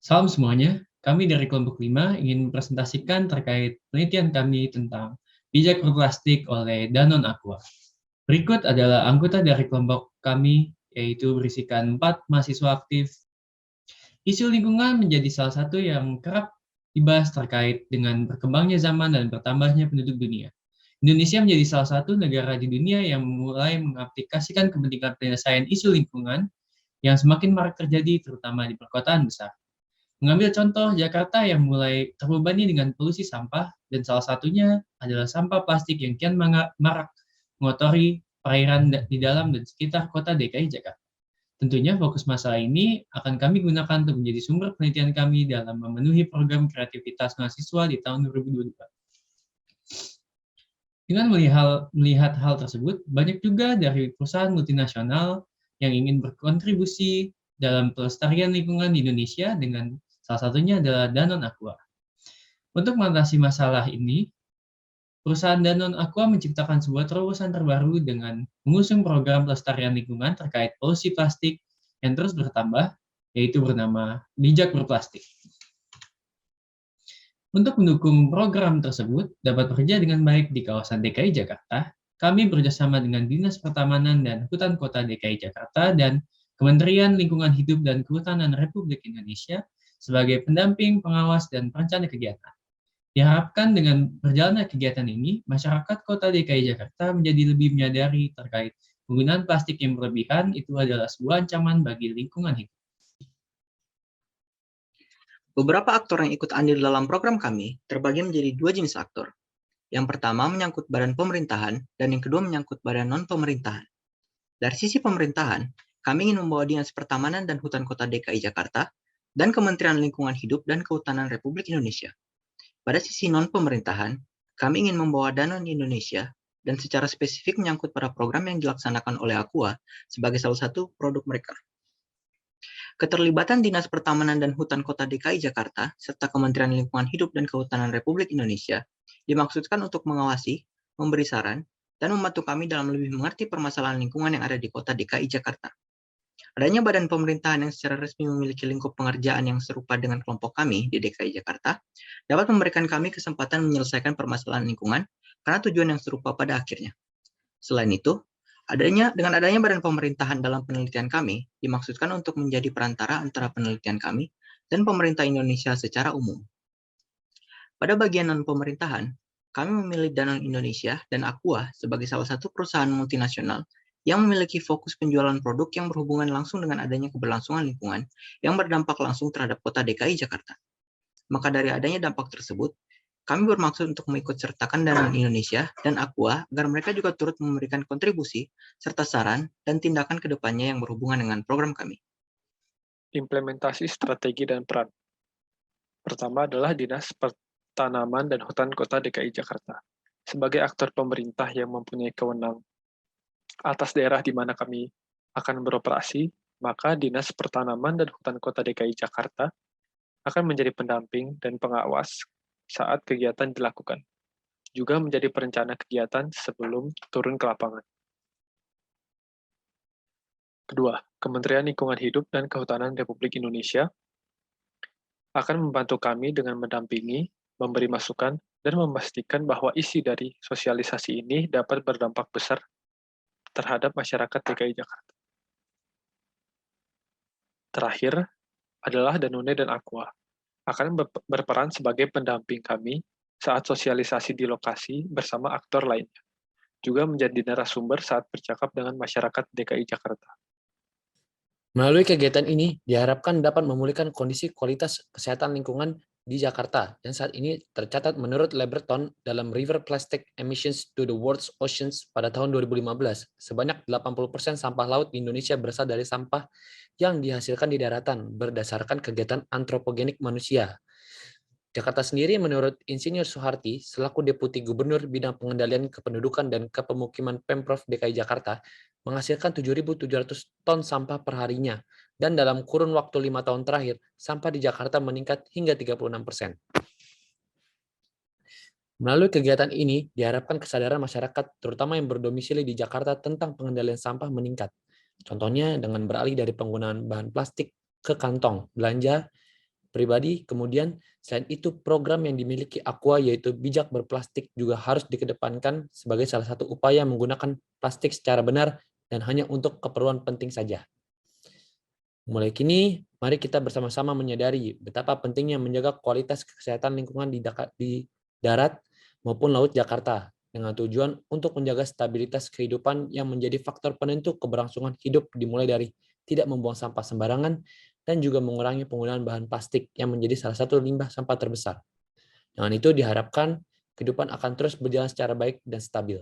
Salam semuanya, kami dari kelompok 5 ingin mempresentasikan terkait penelitian kami tentang bijak berplastik oleh Danone Aqua. Berikut adalah anggota dari kelompok kami, yaitu berisikan 4 mahasiswa aktif. Isu lingkungan menjadi salah satu yang kerap dibahas terkait dengan berkembangnya zaman dan bertambahnya penduduk dunia. Indonesia menjadi salah satu negara di dunia yang mulai mengaplikasikan kepentingan penyelesaian isu lingkungan yang semakin marak terjadi terutama di perkotaan besar. Mengambil contoh Jakarta yang mulai terbebani dengan polusi sampah dan salah satunya adalah sampah plastik yang kian marak mengotori perairan di dalam dan sekitar kota DKI Jakarta. Tentunya fokus masalah ini akan kami gunakan untuk menjadi sumber penelitian kami dalam memenuhi program kreativitas mahasiswa di tahun 2022. Dengan melihat hal tersebut, banyak juga dari perusahaan multinasional yang ingin berkontribusi dalam pelestarian lingkungan di Indonesia dengan salah satunya adalah Danone Aqua. Untuk mengatasi masalah ini, perusahaan Danone Aqua menciptakan sebuah terobosan terbaru dengan mengusung program pelestarian lingkungan terkait polusi plastik yang terus bertambah, yaitu bernama Bijak Berplastik. Untuk mendukung program tersebut dapat bekerja dengan baik di kawasan DKI Jakarta, kami bekerjasama dengan Dinas Pertamanan dan Hutan Kota DKI Jakarta dan Kementerian Lingkungan Hidup dan Kehutanan Republik Indonesia sebagai pendamping, pengawas, dan perencana kegiatan. Diharapkan dengan berjalannya kegiatan ini, masyarakat Kota DKI Jakarta menjadi lebih menyadari terkait penggunaan plastik yang berlebihan itu adalah sebuah ancaman bagi lingkungan hidup. Beberapa aktor yang ikut andil dalam program kami terbagi menjadi dua jenis aktor. Yang pertama menyangkut badan pemerintahan dan yang kedua menyangkut badan non-pemerintahan. Dari sisi pemerintahan, kami ingin membawa Dinas Pertamanan dan Hutan Kota DKI Jakarta dan Kementerian Lingkungan Hidup dan Kehutanan Republik Indonesia. Pada sisi non-pemerintahan, kami ingin membawa Danone Indonesia dan secara spesifik menyangkut pada program yang dilaksanakan oleh Aqua sebagai salah satu produk mereka. Keterlibatan Dinas Pertamanan dan Hutan Kota DKI Jakarta serta Kementerian Lingkungan Hidup dan Kehutanan Republik Indonesia dimaksudkan untuk mengawasi, memberi saran, dan membantu kami dalam lebih mengerti permasalahan lingkungan yang ada di Kota DKI Jakarta. Adanya badan pemerintahan yang secara resmi memiliki lingkup pengerjaan yang serupa dengan kelompok kami di DKI Jakarta dapat memberikan kami kesempatan menyelesaikan permasalahan lingkungan karena tujuan yang serupa pada akhirnya. Selain itu, dengan adanya badan pemerintahan dalam penelitian kami, dimaksudkan untuk menjadi perantara antara penelitian kami dan pemerintah Indonesia secara umum. Pada bagian non-pemerintahan, kami memilih Danone Indonesia dan Aqua sebagai salah satu perusahaan multinasional yang memiliki fokus penjualan produk yang berhubungan langsung dengan adanya keberlangsungan lingkungan yang berdampak langsung terhadap kota DKI Jakarta. Maka dari adanya dampak tersebut, kami bermaksud untuk mengikut sertakan Danone Indonesia dan Aqua agar mereka juga turut memberikan kontribusi serta saran dan tindakan ke depannya yang berhubungan dengan program kami. Implementasi strategi dan peran. Pertama adalah Dinas Pertanaman dan Hutan Kota DKI Jakarta. Sebagai aktor pemerintah yang mempunyai kewenangan atas daerah di mana kami akan beroperasi, maka Dinas Pertanaman dan Hutan Kota DKI Jakarta akan menjadi pendamping dan pengawas saat kegiatan dilakukan, juga menjadi perencana kegiatan sebelum turun ke lapangan. Kedua, Kementerian Lingkungan Hidup dan Kehutanan Republik Indonesia akan membantu kami dengan mendampingi, memberi masukan, dan memastikan bahwa isi dari sosialisasi ini dapat berdampak besar terhadap masyarakat DKI Jakarta. Terakhir adalah Danone dan Aqua akan berperan sebagai pendamping kami saat sosialisasi di lokasi bersama aktor lainnya, juga menjadi narasumber saat bercakap dengan masyarakat DKI Jakarta. Melalui kegiatan ini, diharapkan dapat memulihkan kondisi kualitas kesehatan lingkungan di Jakarta, yang saat ini tercatat menurut Leberton dalam River Plastic Emissions to the World's Oceans pada tahun 2015, sebanyak 80% sampah laut di Indonesia berasal dari sampah yang dihasilkan di daratan berdasarkan kegiatan antropogenik manusia. Jakarta sendiri menurut Insinyur Soeharti, selaku Deputi Gubernur Bidang Pengendalian Kependudukan dan Kepemukiman Pemprov DKI Jakarta, menghasilkan 7.700 ton sampah perharinya, dan dalam kurun waktu 5 tahun terakhir, sampah di Jakarta meningkat hingga 36%. Melalui kegiatan ini, diharapkan kesadaran masyarakat, terutama yang berdomisili di Jakarta tentang pengendalian sampah meningkat. Contohnya dengan beralih dari penggunaan bahan plastik ke kantong belanja pribadi. Kemudian selain itu program yang dimiliki Aqua yaitu bijak berplastik juga harus dikedepankan sebagai salah satu upaya menggunakan plastik secara benar dan hanya untuk keperluan penting saja. Mulai kini, mari kita bersama-sama menyadari betapa pentingnya menjaga kualitas kesehatan lingkungan di darat maupun laut Jakarta dengan tujuan untuk menjaga stabilitas kehidupan yang menjadi faktor penentu keberlangsungan hidup dimulai dari tidak membuang sampah sembarangan dan juga mengurangi penggunaan bahan plastik yang menjadi salah satu limbah sampah terbesar. Dengan itu diharapkan kehidupan akan terus berjalan secara baik dan stabil.